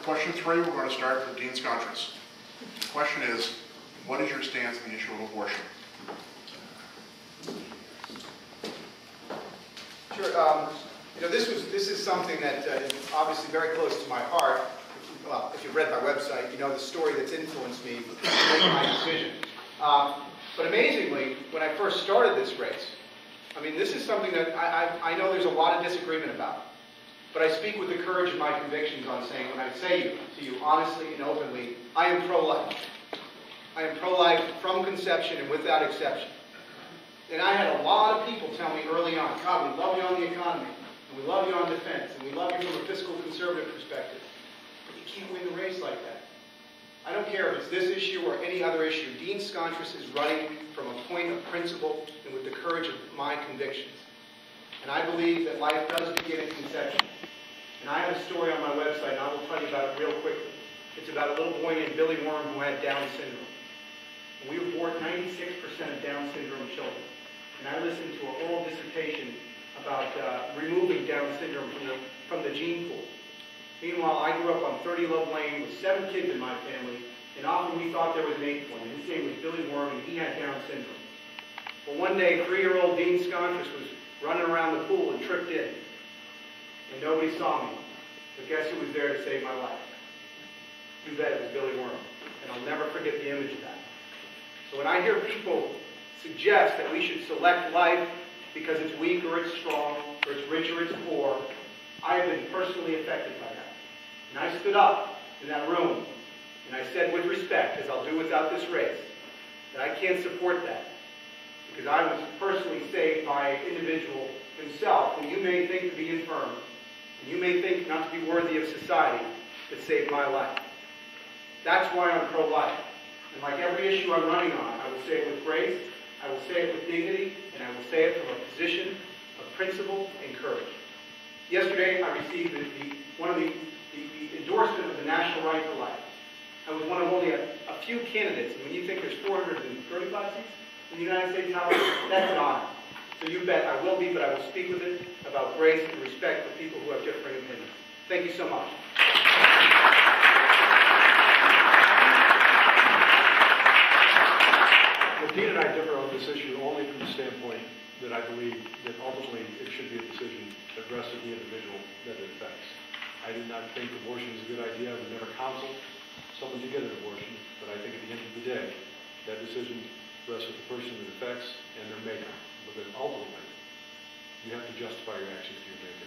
question 3, we're going to start with Dean Scontris. The question is, what is your stance on the issue of abortion? Sure. This is something that is obviously very close to my heart. Well, if you've read my website, you know the story that's influenced me to make my decision. But amazingly, when I first started this race, I mean, this is something that I know there's a lot of disagreement about. But I speak with the courage of my convictions on saying, when I say to you honestly and openly, I am pro-life. I am pro-life from conception and without exception. And I had a lot of people tell me early on, God, we love you on the economy, and we love you on defense, and we love you from a fiscal conservative perspective. But you can't win the race like that. I don't care if it's this issue or any other issue. Dean Scontris is running from a point of principle and with the courage of my convictions. And I believe that life does begin at conception. And I have a story on my website, and I will tell you about it real quickly. It's about a little boy named Billy Worm who had Down syndrome. And we abort 96% of Down syndrome children. And I listened to an oral dissertation about removing Down syndrome from the gene pool. Meanwhile, I grew up on 30 Love Lane with 7 kids in my family, and often we thought there was an 8th one. And his name was Billy Worm, and he had Down syndrome. Well, one day, 3-year-old Dean Scontris was running around the pool and tripped in. And nobody saw me. But guess who was there to save my life? You bet it was Billy Worm. And I'll never forget the image of that. So when I hear people suggest that we should select life because it's weak or it's strong, or it's rich or it's poor, I have been personally affected by that. And I stood up in that room, and I said with respect, as I'll do without this race, that I can't support that. Because I was personally saved by an individual himself, who you may think to be infirm, and you may think not to be worthy of society, that saved my life. That's why I'm pro-life. And like every issue I'm running on, I will say it with grace, I will say it with dignity, and I will say it from a position of principle and courage. Yesterday, I received the endorsement of the National Right to Life. I was one of only a few candidates, and when you think there's 435 seats in the United States House, that's an honor. So you bet I will be, but I will speak with it about grace and respect for people who have differing opinions. Thank you so much. Well, Dean and I differ on this issue only from the standpoint that I believe that ultimately it should be a decision that rests with the individual that it affects. I do not think abortion is a good idea. I would never counsel someone to get an abortion, but I think at the end of the day, that decision rests with the person it affects and their maker. But then ultimately, you have to justify your actions to your maker.